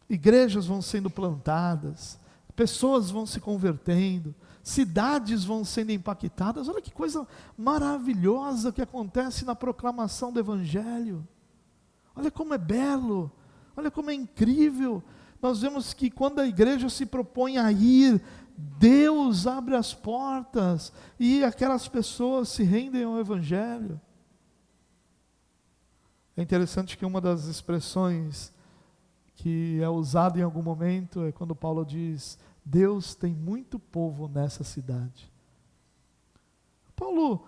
igrejas vão sendo plantadas, pessoas vão se convertendo, cidades vão sendo impactadas. Olha que coisa maravilhosa que acontece na proclamação do Evangelho. Olha como é belo, olha como é incrível. Nós vemos que quando a igreja se propõe a ir, Deus abre as portas e aquelas pessoas se rendem ao Evangelho. É interessante que uma das expressões que é usada em algum momento é quando Paulo diz: Deus tem muito povo nessa cidade. Paulo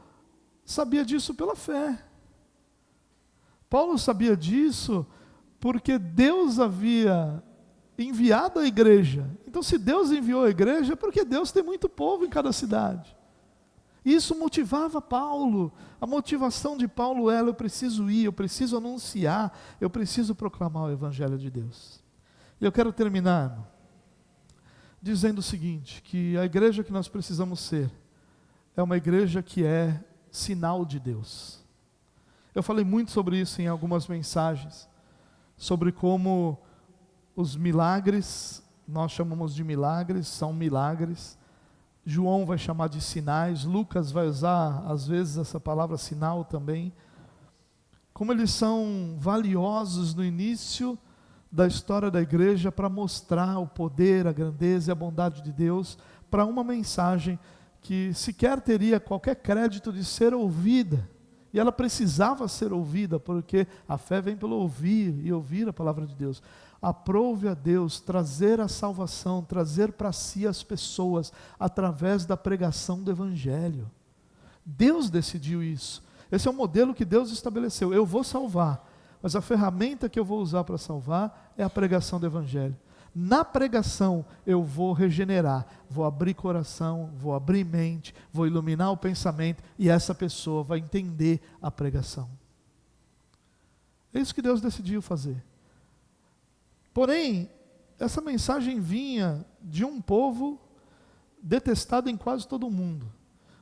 sabia disso pela fé. Paulo sabia disso porque Deus havia enviado a igreja. Então, se Deus enviou a igreja, é porque Deus tem muito povo em cada cidade. Isso motivava Paulo. A motivação de Paulo era: eu preciso ir, eu preciso anunciar, eu preciso proclamar o Evangelho de Deus. E eu quero terminar dizendo o seguinte, que a igreja que nós precisamos ser é uma igreja que é sinal de Deus. Eu falei muito sobre isso em algumas mensagens, sobre como os milagres, nós chamamos de milagres, são milagres. João vai chamar de sinais, Lucas vai usar às vezes essa palavra sinal também. Como eles são valiosos no início da história da igreja para mostrar o poder, a grandeza e a bondade de Deus para uma mensagem que sequer teria qualquer crédito de ser ouvida. E ela precisava ser ouvida, porque a fé vem pelo ouvir e ouvir a palavra de Deus. Aprove a Deus trazer a salvação, trazer para si as pessoas através da pregação do Evangelho. Deus decidiu isso. Esse é o modelo que Deus estabeleceu. Eu vou salvar, mas a ferramenta que eu vou usar para salvar é a pregação do Evangelho. Na pregação eu vou regenerar, vou abrir coração, vou abrir mente, vou iluminar o pensamento e essa pessoa vai entender a pregação. É isso que Deus decidiu fazer. Porém, essa mensagem vinha de um povo detestado em quase todo o mundo.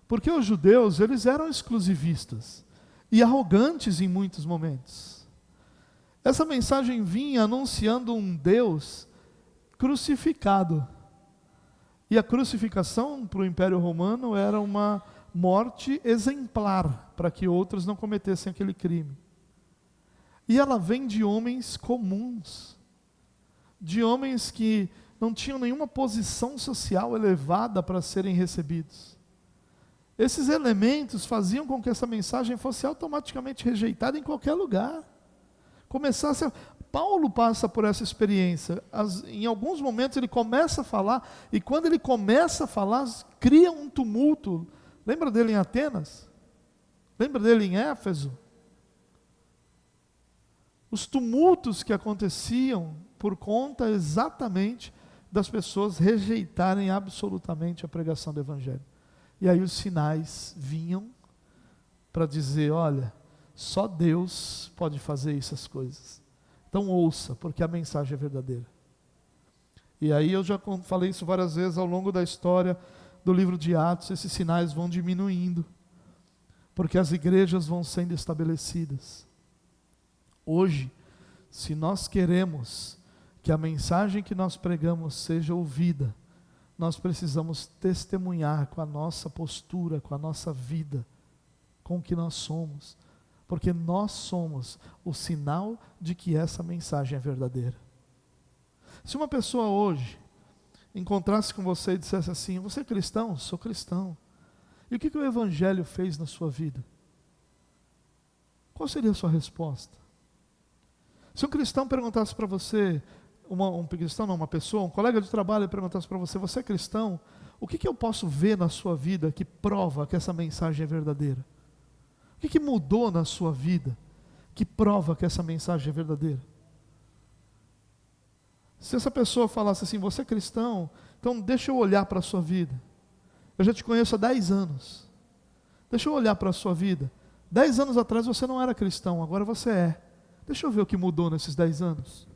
Porque os judeus, eles eram exclusivistas e arrogantes em muitos momentos. Essa mensagem vinha anunciando um Deus crucificado. E a crucificação para o Império Romano era uma morte exemplar, para que outros não cometessem aquele crime. E ela vem de homens comuns, de homens que não tinham nenhuma posição social elevada para serem recebidos. Esses elementos faziam com que essa mensagem fosse automaticamente rejeitada em qualquer lugar. Paulo passa por essa experiência. Em alguns momentos ele começa a falar, e quando ele começa a falar, cria um tumulto. Lembra dele em Atenas? Lembra dele em Éfeso? Os tumultos que aconteciam por conta exatamente das pessoas rejeitarem absolutamente a pregação do Evangelho. E aí os sinais vinham para dizer: olha, só Deus pode fazer essas coisas. Então ouça, porque a mensagem é verdadeira. E aí eu já falei isso várias vezes ao longo da história do livro de Atos, esses sinais vão diminuindo, porque as igrejas vão sendo estabelecidas. Hoje, se nós queremos que a mensagem que nós pregamos seja ouvida, nós precisamos testemunhar com a nossa postura, com a nossa vida, com o que nós somos, porque nós somos o sinal de que essa mensagem é verdadeira. Se uma pessoa hoje encontrasse com você e dissesse assim: você é cristão? Sou cristão. E o que o Evangelho fez na sua vida? Qual seria a sua resposta? Se um cristão perguntasse para você, uma pessoa, um colega de trabalho perguntasse para você: você é cristão? O que eu posso ver na sua vida que prova que essa mensagem é verdadeira? O que mudou na sua vida que prova que essa mensagem é verdadeira? Se essa pessoa falasse assim: você é cristão, então deixa eu olhar para a sua vida. Eu já te conheço há 10 anos. Deixa eu olhar para a sua vida. 10 anos atrás você não era cristão, agora você é. Deixa eu ver o que mudou nesses 10 anos.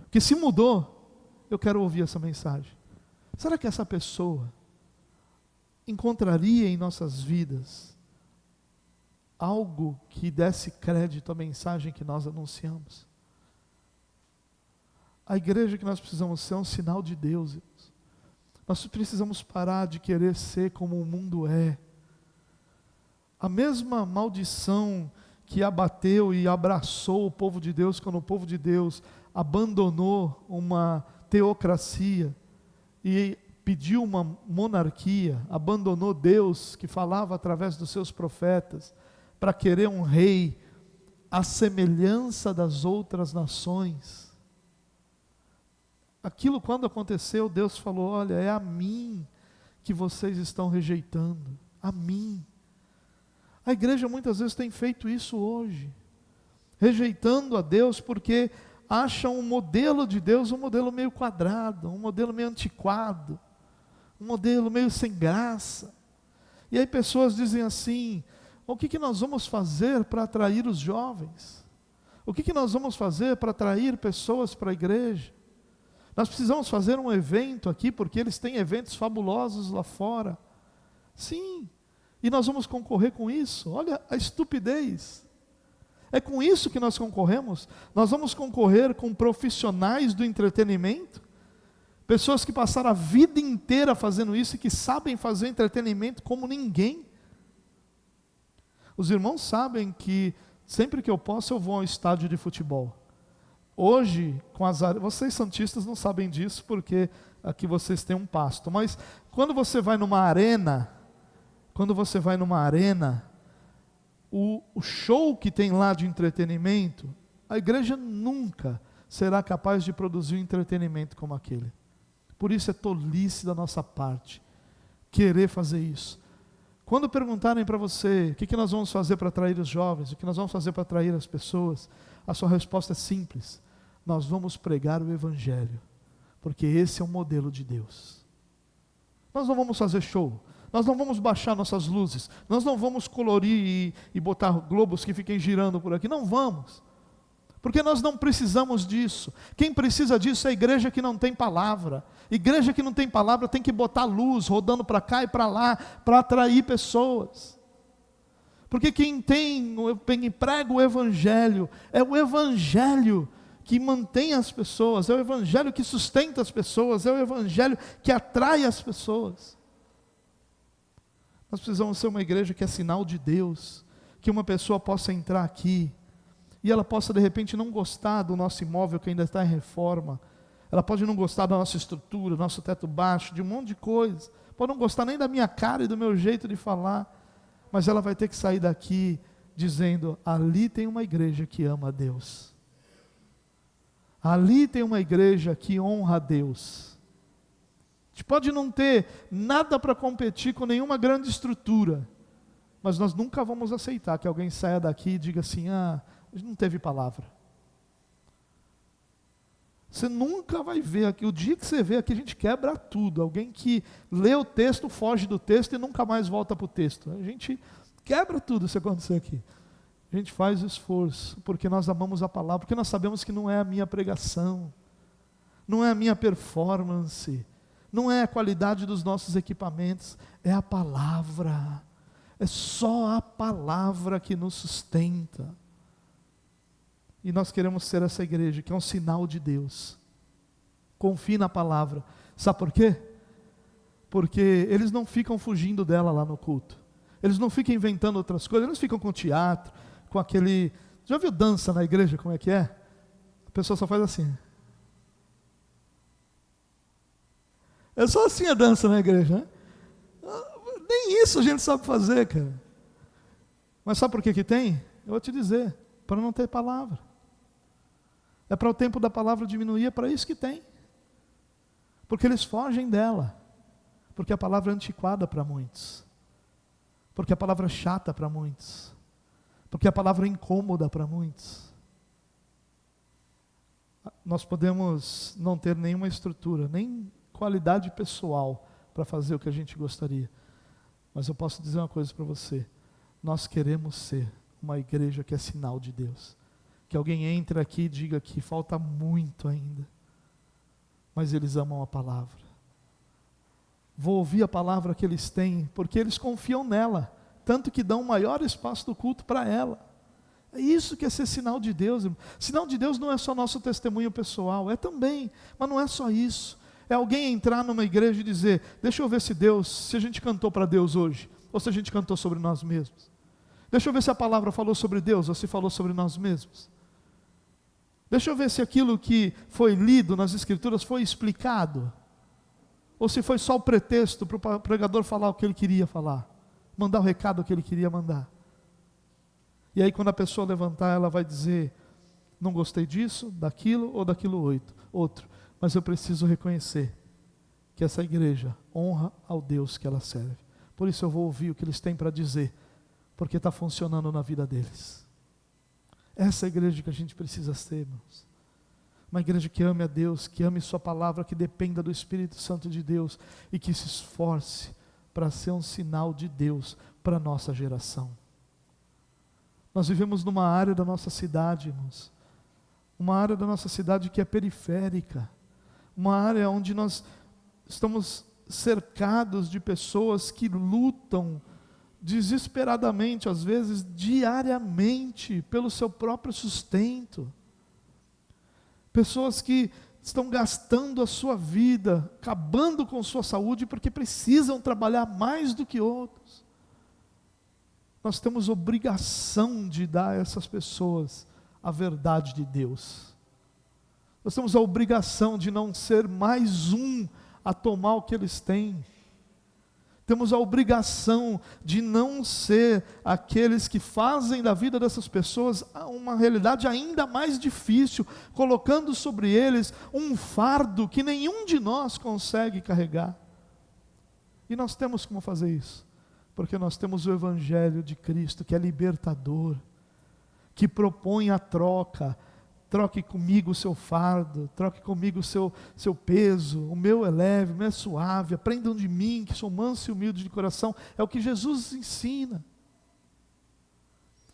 Porque se mudou, eu quero ouvir essa mensagem. Será que essa pessoa encontraria em nossas vidas algo que desse crédito à mensagem que nós anunciamos. A igreja que nós precisamos ser é um sinal de Deus, irmãos. Nós precisamos parar de querer ser como o mundo é. A mesma maldição que abateu e abraçou o povo de Deus quando o povo de Deus abandonou uma teocracia e pediu uma monarquia, abandonou Deus que falava através dos seus profetas para querer um rei à semelhança das outras nações. Aquilo quando aconteceu, Deus falou: olha, é a mim que vocês estão rejeitando, a mim. A igreja muitas vezes tem feito isso hoje, rejeitando a Deus porque acham um modelo de Deus um modelo meio quadrado, um modelo meio antiquado, um modelo meio sem graça. E aí pessoas dizem assim: o que nós vamos fazer para atrair os jovens? O que nós vamos fazer para atrair pessoas para a igreja? Nós precisamos fazer um evento aqui, porque eles têm eventos fabulosos lá fora. Sim, e nós vamos concorrer com isso. Olha a estupidez. É com isso que nós concorremos? Nós vamos concorrer com profissionais do entretenimento, pessoas que passaram a vida inteira fazendo isso e que sabem fazer entretenimento como ninguém. Os irmãos sabem que sempre que eu posso eu vou ao estádio de futebol. Hoje, vocês santistas não sabem disso porque aqui vocês têm um pasto, mas quando você vai numa arena, o show que tem lá de entretenimento, a igreja nunca será capaz de produzir um entretenimento como aquele. Por isso é tolice da nossa parte querer fazer isso. Quando perguntarem para você, o que nós vamos fazer para atrair os jovens, o que nós vamos fazer para atrair as pessoas, a sua resposta é simples: nós vamos pregar o Evangelho, porque esse é o modelo de Deus. Nós não vamos fazer show, nós não vamos baixar nossas luzes, nós não vamos colorir e botar globos que fiquem girando por aqui, não vamos, porque nós não precisamos disso. Quem precisa disso é a igreja que não tem palavra. Igreja que não tem palavra tem que botar luz rodando para cá e para lá, para atrair pessoas. Porque quem prega o Evangelho, é o Evangelho que mantém as pessoas, é o Evangelho que sustenta as pessoas, é o Evangelho que atrai as pessoas. Nós precisamos ser uma igreja que é sinal de Deus, que uma pessoa possa entrar aqui, e ela possa de repente não gostar do nosso imóvel que ainda está em reforma, ela pode não gostar da nossa estrutura, do nosso teto baixo, de um monte de coisa, pode não gostar nem da minha cara e do meu jeito de falar, mas ela vai ter que sair daqui dizendo: ali tem uma igreja que ama a Deus, ali tem uma igreja que honra a Deus. A gente pode não ter nada para competir com nenhuma grande estrutura, mas nós nunca vamos aceitar que alguém saia daqui e diga assim: a gente não teve palavra. Você nunca vai ver aqui, o dia que você vê aqui a gente quebra tudo. Alguém que lê o texto, foge do texto e nunca mais volta para o texto. A gente quebra tudo se acontecer aqui. A gente faz o esforço, porque nós amamos a palavra, porque nós sabemos que não é a minha pregação, não é a minha performance, não é a qualidade dos nossos equipamentos, é a palavra. É só a palavra que nos sustenta. E nós queremos ser essa igreja que é um sinal de Deus. Confie na palavra. Sabe por quê? Porque eles não ficam fugindo dela lá no culto. Eles não ficam inventando outras coisas. Eles ficam com teatro, com aquele... Já viu dança na igreja, como é que é? A pessoa só faz assim. É só assim a dança na igreja, né? Nem isso a gente sabe fazer, cara. Mas sabe por que que tem? Eu vou te dizer, para não ter palavra. É para o tempo da palavra diminuir, é para isso que tem. Porque eles fogem dela. Porque a palavra é antiquada para muitos. Porque a palavra é chata para muitos. Porque a palavra é incômoda para muitos. Nós podemos não ter nenhuma estrutura, nem qualidade pessoal para fazer o que a gente gostaria. Mas eu posso dizer uma coisa para você. Nós queremos ser uma igreja que é sinal de Deus. Que alguém entre aqui e diga que falta muito ainda. Mas eles amam a palavra. Vou ouvir a palavra que eles têm, porque eles confiam nela. tanto que dão o maior espaço do culto para ela. É isso que é ser sinal de Deus, irmão. Sinal de Deus não é só nosso testemunho pessoal, é também, mas não é só isso. É alguém entrar numa igreja e dizer, deixa eu ver se a gente cantou para Deus hoje, ou se a gente cantou sobre nós mesmos. Deixa eu ver se a palavra falou sobre Deus, ou se falou sobre nós mesmos. Deixa eu ver se aquilo que foi lido nas Escrituras foi explicado, ou se foi só o pretexto para o pregador falar o que ele queria falar, mandar o recado que ele queria mandar. E aí quando a pessoa levantar, ela vai dizer, não gostei disso, daquilo ou daquilo outro, mas eu preciso reconhecer que essa igreja honra ao Deus que ela serve. Por isso eu vou ouvir o que eles têm para dizer, porque está funcionando na vida deles. Essa é a igreja que a gente precisa ser, irmãos. Uma igreja que ame a Deus, que ame sua palavra, que dependa do Espírito Santo de Deus e que se esforce para ser um sinal de Deus para a nossa geração. Nós vivemos numa área da nossa cidade, irmãos, uma área da nossa cidade que é periférica, uma área onde nós estamos cercados de pessoas que lutam desesperadamente, às vezes diariamente, pelo seu próprio sustento. Pessoas que estão gastando a sua vida, acabando com sua saúde, porque precisam trabalhar mais do que outros. Nós temos obrigação de dar a essas pessoas a verdade de Deus. Nós temos a obrigação de não ser mais um a tomar o que eles têm. Temos a obrigação de não ser aqueles que fazem da vida dessas pessoas uma realidade ainda mais difícil, colocando sobre eles um fardo que nenhum de nós consegue carregar. E nós temos como fazer isso, porque nós temos o Evangelho de Cristo, que é libertador, que propõe a troca. Troque comigo o seu fardo, troque comigo o seu peso, o meu é leve, o meu é suave, aprendam de mim, que sou manso e humilde de coração. É o que Jesus ensina.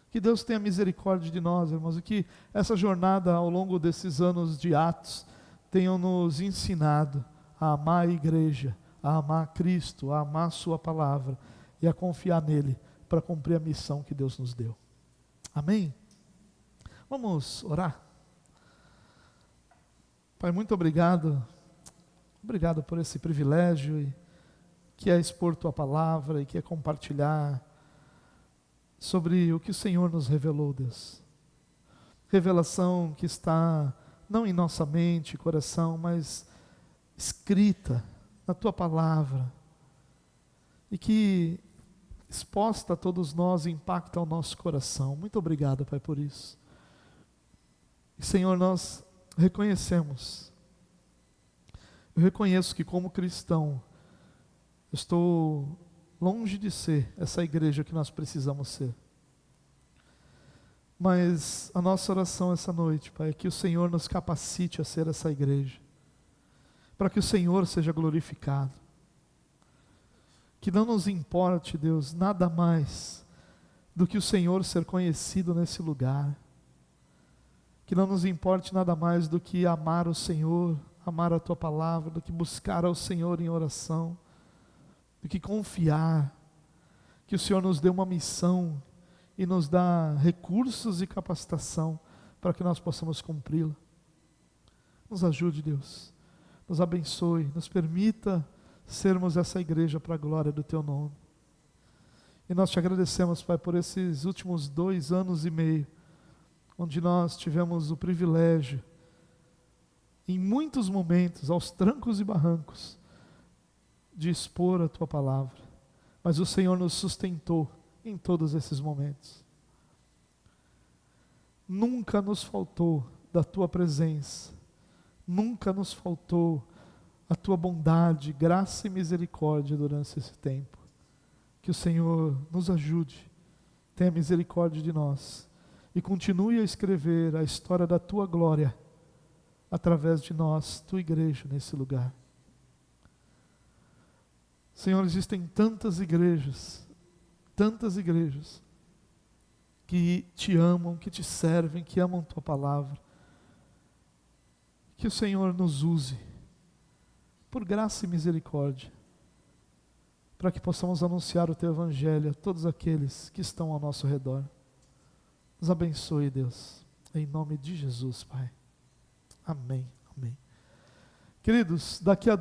Que Deus tenha misericórdia de nós, irmãos, e que essa jornada ao longo desses anos de Atos tenham nos ensinado a amar a igreja, a amar Cristo, a amar a sua palavra e a confiar nele para cumprir a missão que Deus nos deu. Amém? Vamos orar? Pai, muito obrigado por esse privilégio, que é expor Tua palavra e que é compartilhar sobre o que o Senhor nos revelou, Deus. Revelação que está não em nossa mente e coração, mas escrita na Tua palavra, e que exposta a todos nós impacta o nosso coração. Muito obrigado, Pai, por isso. E, Senhor, nós reconhecemos, eu reconheço que como cristão, eu estou longe de ser essa igreja que nós precisamos ser, mas a nossa oração essa noite, Pai, é que o Senhor nos capacite a ser essa igreja, para que o Senhor seja glorificado, que não nos importe, Deus, nada mais do que o Senhor ser conhecido nesse lugar, que não nos importe nada mais do que amar o Senhor, amar a Tua palavra, do que buscar ao Senhor em oração, do que confiar, que o Senhor nos dê uma missão e nos dá recursos e capacitação para que nós possamos cumpri-la. Nos ajude, Deus, nos abençoe, nos permita sermos essa igreja para a glória do Teu nome. E nós Te agradecemos, Pai, por esses últimos 2 anos e meio, onde nós tivemos o privilégio, em muitos momentos, aos trancos e barrancos, de expor a Tua palavra, mas o Senhor nos sustentou em todos esses momentos. Nunca nos faltou da Tua presença, nunca nos faltou a Tua bondade, graça e misericórdia durante esse tempo. Que o Senhor nos ajude, tenha misericórdia de nós, e continue a escrever a história da Tua glória, através de nós, Tua igreja, nesse lugar. Senhor, existem tantas igrejas, que Te amam, que Te servem, que amam Tua palavra. Que o Senhor nos use, por graça e misericórdia, para que possamos anunciar o Teu Evangelho a todos aqueles que estão ao nosso redor. Nos abençoe, Deus, em nome de Jesus, Pai. Amém, amém. Queridos, daqui a